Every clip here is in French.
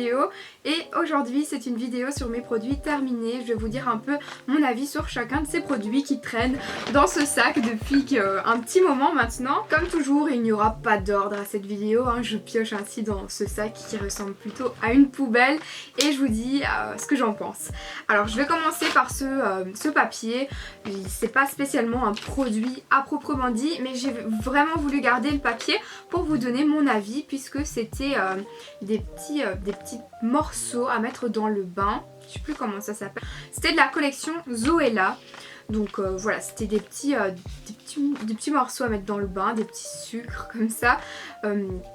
vidéo. Et aujourd'hui c'est une vidéo sur mes produits terminés. Je vais vous dire un peu mon avis sur chacun de ces produits qui traînent dans ce sac depuis un petit moment maintenant. Comme toujours, il n'y aura pas d'ordre à cette vidéo, hein. Je pioche ainsi dans ce sac qui ressemble plutôt à une poubelle et je vous dis ce que j'en pense. Alors je vais commencer par ce papier. C'est pas spécialement un produit à proprement dit, mais j'ai vraiment voulu garder le papier pour vous donner mon avis puisque c'était des petits morceaux à mettre dans le bain. Je sais plus comment ça s'appelle. C'était de la collection Zoella. Donc voilà, c'était des petits morceaux à mettre dans le bain, des petits sucres comme ça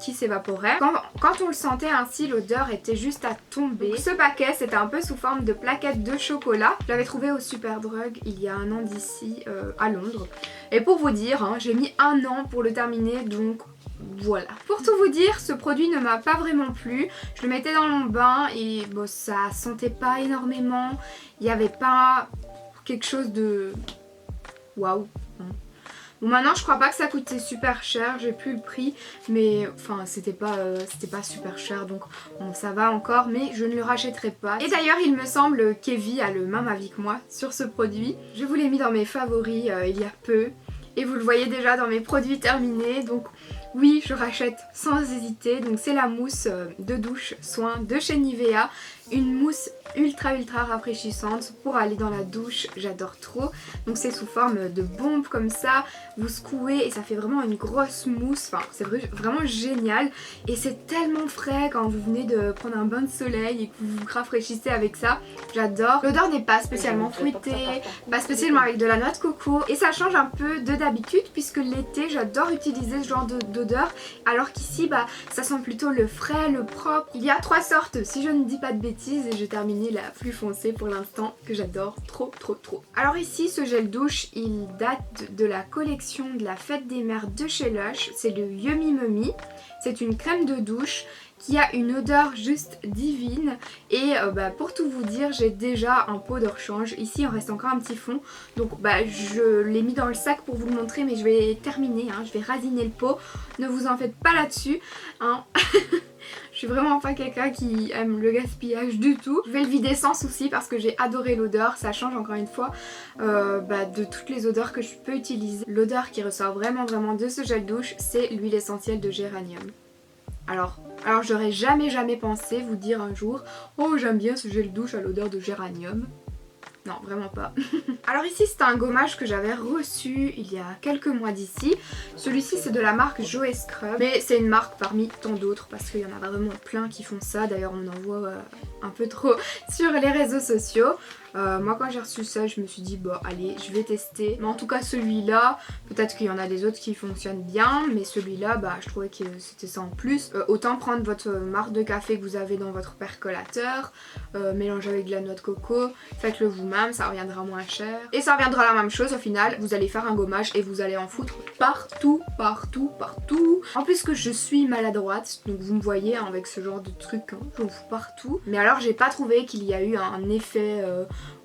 qui s'évaporaient. Quand on le sentait ainsi, l'odeur était juste à tomber. Donc, ce paquet, c'était un peu sous forme de plaquettes de chocolat. Je l'avais trouvé au Superdrug il y a un an d'ici à Londres. Et pour vous dire, hein, j'ai mis 1 an pour le terminer, donc voilà. Pour tout vous dire, ce produit ne m'a pas vraiment plu. Je le mettais dans mon bain et bon, ça sentait pas énormément. Il n'y avait pas quelque chose de waouh. Bon, maintenant je crois pas que ça coûtait super cher, j'ai plus le prix, mais enfin c'était pas super cher, donc bon, ça va encore, mais je ne le rachèterai pas. Et d'ailleurs il me semble qu'Evie a le même avis que moi sur ce produit. Je vous l'ai mis dans mes favoris il y a peu et vous le voyez déjà dans mes produits terminés, donc oui, je rachète sans hésiter. Donc c'est la mousse de douche soin de chez Nivea. Une mousse ultra rafraîchissante pour aller dans la douche, j'adore trop. Donc c'est sous forme de bombe comme ça, vous secouez et ça fait vraiment une grosse mousse, enfin c'est vraiment génial. Et c'est tellement frais quand vous venez de prendre un bain de soleil et que vous vous rafraîchissez avec ça, j'adore. L'odeur n'est pas spécialement fruitée, pas spécialement avec de la noix de coco et ça change un peu de d'habitude puisque l'été j'adore utiliser ce genre d'odeur alors qu'ici bah ça sent plutôt le frais, le propre. Il y a 3 sortes si je ne dis pas de bêtises et j'ai terminé la plus foncée pour l'instant que j'adore trop. Alors ici ce gel douche il date de la collection de la fête des mères de chez Lush, c'est le Yummy Mummy, c'est une crème de douche qui a une odeur juste divine et pour tout vous dire j'ai déjà un pot de rechange. Ici il en reste encore un petit fond donc je l'ai mis dans le sac pour vous le montrer mais je vais terminer, hein, je vais radiner le pot, ne vous en faites pas là-dessus hein. Je suis vraiment pas quelqu'un qui aime le gaspillage du tout. Je vais le vider sans souci parce que j'ai adoré l'odeur. Ça change encore une fois de toutes les odeurs que je peux utiliser. L'odeur qui ressort vraiment de ce gel douche, c'est l'huile essentielle de géranium. Alors j'aurais jamais pensé vous dire un jour « Oh j'aime bien ce gel douche à l'odeur de géranium ». Non, vraiment pas. Alors ici c'est un gommage que j'avais reçu il y a quelques mois d'ici. Celui-ci c'est de la marque Joe Scrub. Mais c'est une marque parmi tant d'autres parce qu'il y en a vraiment plein qui font ça. D'ailleurs on en voit un peu trop sur les réseaux sociaux. Moi quand j'ai reçu ça je me suis dit bon allez je vais tester. Mais en tout cas celui-là, peut-être qu'il y en a des autres qui fonctionnent bien. Mais celui-là je trouvais que c'était ça en plus. Autant prendre votre marque de café que vous avez dans votre percolateur. Mélanger avec de la noix de coco. Faites-le vous-même, ça reviendra moins cher. Et ça reviendra la même chose au final. Vous allez faire un gommage et vous allez en foutre partout. En plus que je suis maladroite. Donc vous me voyez hein, avec ce genre de truc. Hein, j'en fous partout. Mais alors j'ai pas trouvé qu'il y a eu un effet...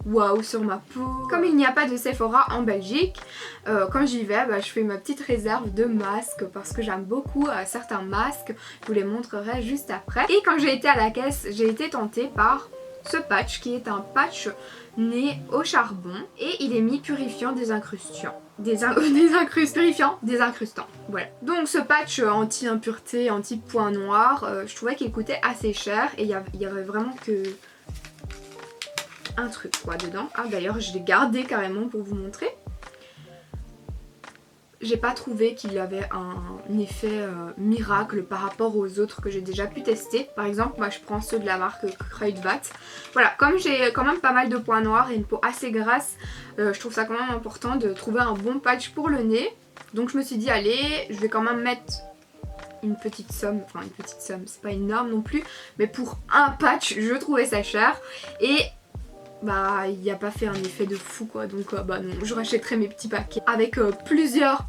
waouh sur ma peau. Comme il n'y a pas de Sephora en Belgique, quand j'y vais je fais ma petite réserve de masques parce que j'aime beaucoup certains masques, je vous les montrerai juste après. Et quand j'ai été à la caisse j'ai été tentée par ce patch qui est un patch nez au charbon et il est mis purifiant désincrustant. Purifiant désincrustant, voilà. Donc ce patch anti-impureté, anti-point noir, je trouvais qu'il coûtait assez cher et il y avait vraiment que un truc quoi dedans. Ah d'ailleurs je l'ai gardé carrément pour vous montrer. J'ai pas trouvé qu'il avait un effet miracle par rapport aux autres que j'ai déjà pu tester. Par exemple moi je prends ceux de la marque Kruidvat. Voilà, comme j'ai quand même pas mal de points noirs et une peau assez grasse, je trouve ça quand même important de trouver un bon patch pour le nez. Donc je me suis dit allez, je vais quand même mettre une petite somme, c'est pas énorme non plus, mais pour un patch je trouvais ça cher et il n'y a pas fait un effet de fou quoi, donc non, je rachèterai mes petits paquets avec plusieurs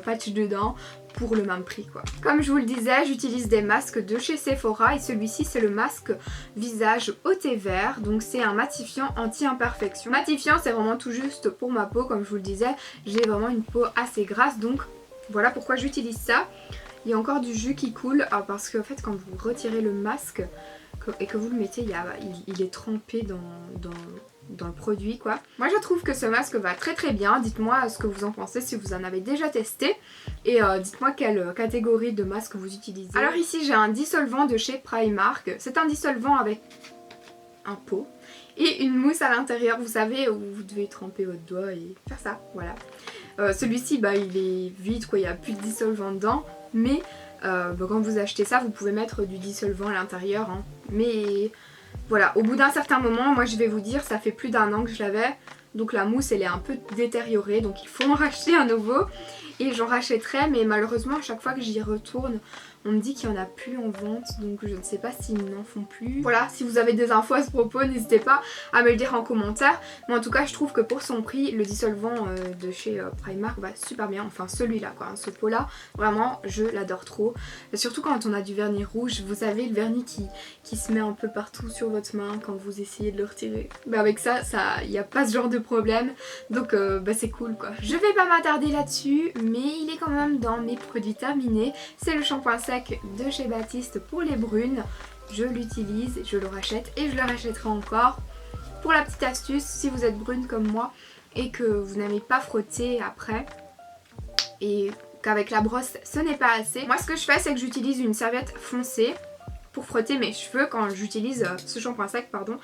patchs dedans pour le même prix quoi. Comme je vous le disais, j'utilise des masques de chez Sephora et celui-ci c'est le masque visage au thé vert, donc c'est un matifiant anti-imperfection. Matifiant c'est vraiment tout juste pour ma peau, comme je vous le disais, j'ai vraiment une peau assez grasse donc voilà pourquoi j'utilise ça. Il y a encore du jus qui coule parce qu'en fait quand vous retirez le masque, et que vous le mettez, il est trempé dans le produit quoi. Moi je trouve que ce masque va très très bien. Dites-moi ce que vous en pensez si vous en avez déjà testé et dites-moi quelle catégorie de masque vous utilisez. Alors ici j'ai un dissolvant de chez Primark. C'est un dissolvant avec un pot et une mousse à l'intérieur, vous savez, où vous devez tremper votre doigt et faire ça, voilà. Celui-ci bah il est vide quoi, il n'y a plus de dissolvant dedans, mais quand vous achetez ça vous pouvez mettre du dissolvant à l'intérieur hein. Mais voilà, au bout d'un certain moment, moi je vais vous dire, ça fait plus d'1 an que je l'avais, donc la mousse elle est un peu détériorée, donc il faut en racheter un nouveau. Et j'en rachèterai, mais malheureusement à chaque fois que j'y retourne, on me dit qu'il n'y en a plus en vente, donc je ne sais pas s'ils n'en font plus. Voilà, si vous avez des infos à ce propos, n'hésitez pas à me le dire en commentaire. Mais en tout cas, je trouve que pour son prix, le dissolvant de chez Primark va super bien. Enfin celui-là quoi, hein, ce pot-là, vraiment je l'adore trop. Et surtout quand on a du vernis rouge, vous savez le vernis qui se met un peu partout sur votre main quand vous essayez de le retirer. Bah avec ça, il n'y a pas ce genre de problème, donc bah c'est cool quoi. Je vais pas m'attarder là-dessus, mais il est quand même dans mes produits terminés. C'est le shampoing sec de chez Baptiste pour les brunes. Je l'utilise, je le rachète et je le rachèterai encore. Pour la petite astuce, si vous êtes brune comme moi et que vous n'aimez pas frotter après et qu'avec la brosse ce n'est pas assez, moi ce que je fais c'est que j'utilise une serviette foncée pour frotter mes cheveux quand j'utilise ce shampoing sec, pardon.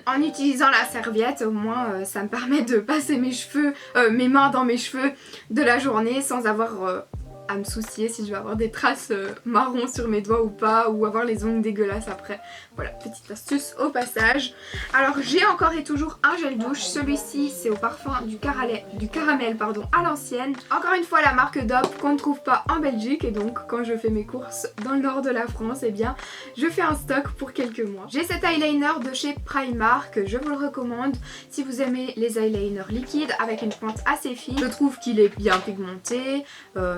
En utilisant la serviette, au moins ça me permet de passer mes cheveux, mes mains dans mes cheveux de la journée sans avoir à me soucier si je vais avoir des traces marron sur mes doigts ou pas, ou avoir les ongles dégueulasses après. Voilà, petite astuce au passage. Alors j'ai encore et toujours un gel douche. Celui-ci c'est au parfum du caramel pardon, à l'ancienne. Encore une fois la marque Dove qu'on ne trouve pas en Belgique, et donc quand je fais mes courses dans le nord de la France, eh bien je fais un stock pour quelques mois. J'ai cet eyeliner de chez Primark, je vous le recommande si vous aimez les eyeliners liquides avec une pointe assez fine. Je trouve qu'il est bien pigmenté,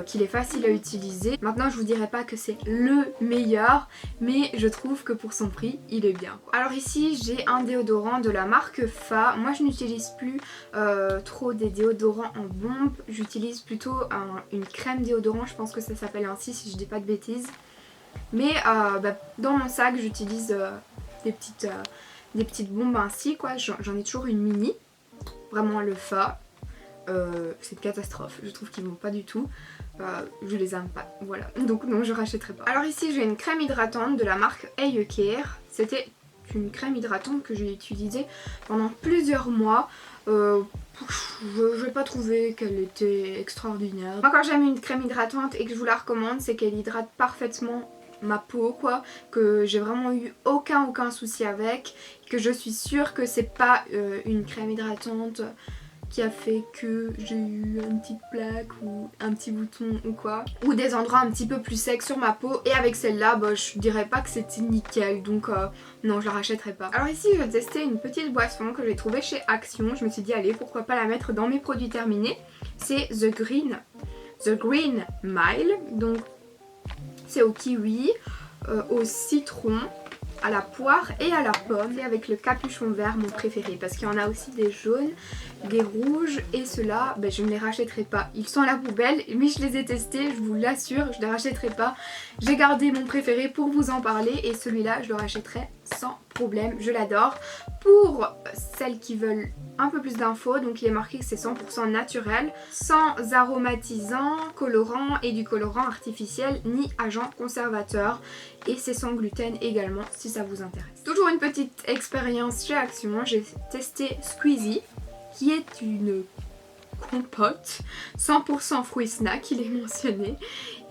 qu'il est facile à utiliser. Maintenant je vous dirais pas que c'est le meilleur, mais je trouve que pour son prix il est bien quoi. Alors ici j'ai un déodorant de la marque Fa. Moi je n'utilise plus trop des déodorants en bombe, j'utilise plutôt une crème déodorant, je pense que ça s'appelle ainsi si je dis pas de bêtises. Mais dans mon sac j'utilise des petites bombes ainsi quoi, j'en ai toujours une mini. Vraiment le Fa, c'est une catastrophe, je trouve qu'ils vont pas du tout. Je les aime pas, voilà, donc non je rachèterai pas. Alors ici j'ai une crème hydratante de la marque Hey Care. C'était une crème hydratante que j'ai utilisée pendant plusieurs mois. Je n'ai pas trouvé qu'elle était extraordinaire. Moi quand j'aime une crème hydratante et que je vous la recommande, c'est qu'elle hydrate parfaitement ma peau quoi, que j'ai vraiment eu aucun souci avec, que je suis sûre que c'est pas une crème hydratante qui a fait que j'ai eu une petite plaque ou un petit bouton ou quoi, ou des endroits un petit peu plus secs sur ma peau. Et avec celle-là, je dirais pas que c'était nickel, donc non je la rachèterai pas. Alors ici je vais tester une petite boisson que j'ai trouvée chez Action. Je me suis dit allez pourquoi pas la mettre dans mes produits terminés. C'est The Green Mile, donc c'est au kiwi, au citron, à la poire et à la pomme, et avec le capuchon vert mon préféré parce qu'il y en a aussi des jaunes, des rouges, et ceux-là je ne les rachèterai pas. Ils sont à la poubelle mais je les ai testés, je vous l'assure, je ne les rachèterai pas. J'ai gardé mon préféré pour vous en parler et celui-là je le rachèterai sans problème, je l'adore. Pour celles qui veulent un peu plus d'infos, donc il est marqué que c'est 100% naturel, sans aromatisant, colorant et du colorant artificiel ni agent conservateur, et c'est sans gluten également si ça vous intéresse. Toujours une petite expérience chez Action, j'ai testé Squeezie qui est une compote 100% fruits snack, il est mentionné,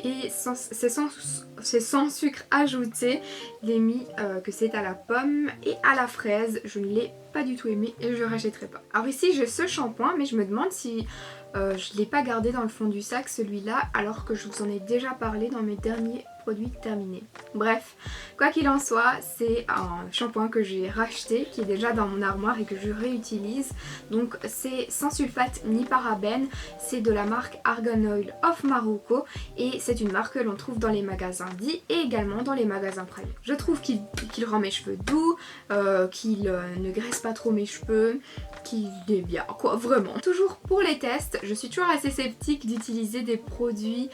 et c'est sans sucre ajouté. Il est mis que c'est à la pomme et à la fraise. Je ne l'ai pas du tout aimé et je ne rachèterai pas. Alors ici j'ai ce shampoing, mais je me demande si je ne l'ai pas gardé dans le fond du sac celui-là, alors que je vous en ai déjà parlé dans mes derniers produits terminés. Bref, quoi qu'il en soit, c'est un shampoing que j'ai racheté, qui est déjà dans mon armoire et que je réutilise. Donc c'est sans sulfate ni parabène, c'est de la marque Argan Oil of Morocco, et c'est une marque que l'on trouve dans les magasins dits et également dans les magasins Primark. Je trouve qu'il rend mes cheveux doux, qu'il ne graisse pas trop mes cheveux, qu'il est bien quoi, vraiment. Toujours pour les tests, je suis toujours assez sceptique d'utiliser des produits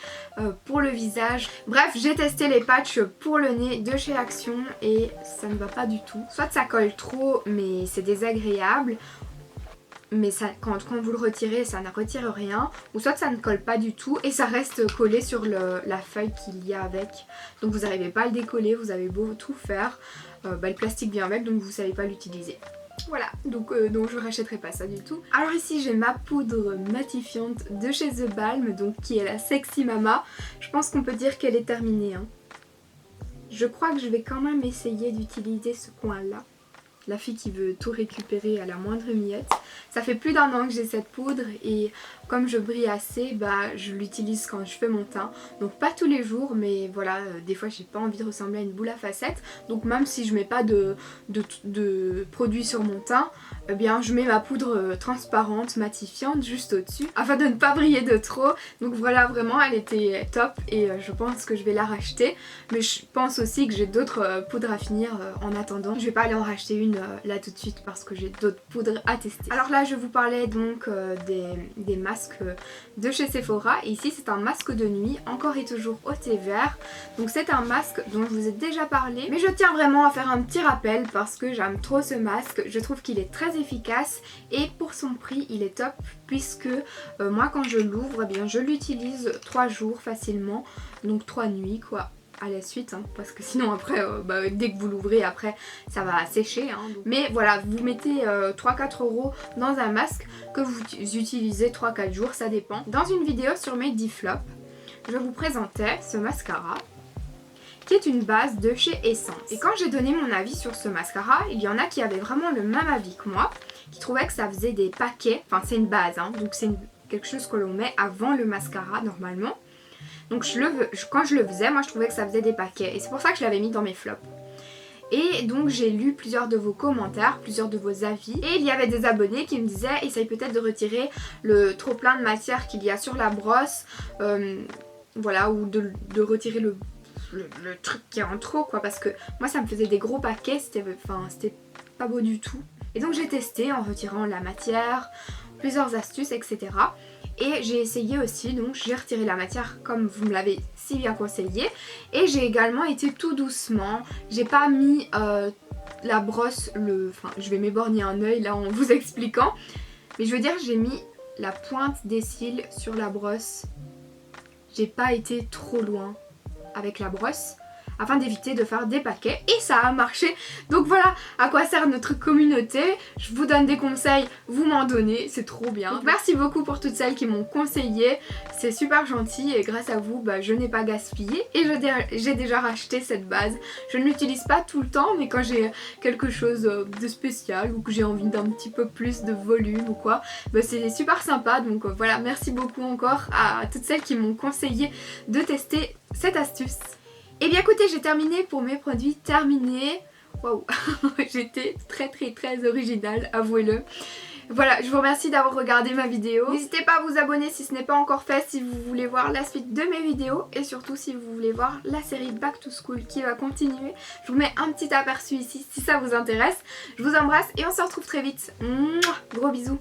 pour le visage. Bref, j'ai testé les patchs pour le nez de chez Action et ça ne va pas du tout. Soit ça colle trop mais c'est désagréable, mais ça, quand vous le retirez ça ne retire rien, ou soit ça ne colle pas du tout et ça reste collé sur la feuille qu'il y a avec, donc vous n'arrivez pas à le décoller, vous avez beau tout faire, le plastique vient avec, donc vous ne savez pas l'utiliser. Voilà, donc je rachèterai pas ça du tout. Alors ici j'ai ma poudre matifiante de chez The Balm, donc qui est la Sexy Mama. Je pense qu'on peut dire qu'elle est terminée, hein. Je crois que je vais quand même essayer d'utiliser ce coin là. La fille qui veut tout récupérer à la moindre miette. Ça fait plus d'1 an que j'ai cette poudre et comme je brille assez, je l'utilise quand je fais mon teint. Donc pas tous les jours, mais voilà, des fois j'ai pas envie de ressembler à une boule à facettes. Donc même si je mets pas de produit sur mon teint, eh bien je mets ma poudre transparente, matifiante juste au-dessus, afin de ne pas briller de trop. Donc voilà, vraiment elle était top et je pense que je vais la racheter. Mais je pense aussi que j'ai d'autres poudres à finir en attendant. Je vais pas aller en racheter une là tout de suite parce que j'ai d'autres poudres à tester. Alors là je vous parlais donc des masques de chez Sephora et ici c'est un masque de nuit, encore et toujours au thé vert. Donc c'est un masque dont je vous ai déjà parlé, mais je tiens vraiment à faire un petit rappel parce que j'aime trop ce masque. Je trouve qu'il est très efficace et pour son prix il est top puisque moi quand je l'ouvre, eh bien je l'utilise 3 jours facilement, donc 3 nuits quoi à la suite, hein, parce que sinon après dès que vous l'ouvrez après ça va sécher, hein, donc. Mais voilà, vous mettez 3-4 € dans un masque que vous utilisez 3-4 jours, ça dépend. Dans une vidéo sur mes 10 flops, je vous présentais ce mascara qui est une base de chez Essence. Et quand j'ai donné mon avis sur ce mascara, il y en a qui avaient vraiment le même avis que moi, qui trouvaient que ça faisait des paquets, enfin c'est une base, hein, donc c'est quelque chose que l'on met avant le mascara normalement. Donc quand je le faisais, moi je trouvais que ça faisait des paquets et c'est pour ça que je l'avais mis dans mes flops. Et donc j'ai lu plusieurs de vos commentaires, plusieurs de vos avis et il y avait des abonnés qui me disaient essaye peut-être de retirer le trop plein de matière qu'il y a sur la brosse, voilà, ou de retirer le truc qui est en trop quoi, parce que moi ça me faisait des gros paquets, c'était pas beau du tout. Et donc j'ai testé en retirant la matière, plusieurs astuces etc. Et j'ai essayé aussi, donc j'ai retiré la matière comme vous me l'avez si bien conseillé. Et j'ai également été tout doucement, j'ai pas mis la brosse, je vais m'éborgner un œil là en vous expliquant. Mais je veux dire, j'ai mis la pointe des cils sur la brosse. J'ai pas été trop loin avec la brosse, afin d'éviter de faire des paquets et ça a marché. Donc voilà à quoi sert notre communauté. Je vous donne des conseils, vous m'en donnez, c'est trop bien. Donc merci beaucoup pour toutes celles qui m'ont conseillé, c'est super gentil et grâce à vous je n'ai pas gaspillé et j'ai déjà racheté cette base. Je ne l'utilise pas tout le temps mais quand j'ai quelque chose de spécial ou que j'ai envie d'un petit peu plus de volume ou quoi, c'est super sympa. Donc voilà, merci beaucoup encore à toutes celles qui m'ont conseillé de tester cette astuce. Et bien écoutez, j'ai terminé pour mes produits terminés. Waouh, j'étais très originale, avouez-le. Voilà, je vous remercie d'avoir regardé ma vidéo. N'hésitez pas à vous abonner si ce n'est pas encore fait, si vous voulez voir la suite de mes vidéos. Et surtout si vous voulez voir la série Back to School qui va continuer. Je vous mets un petit aperçu ici si ça vous intéresse. Je vous embrasse et on se retrouve très vite. Mouah, gros bisous.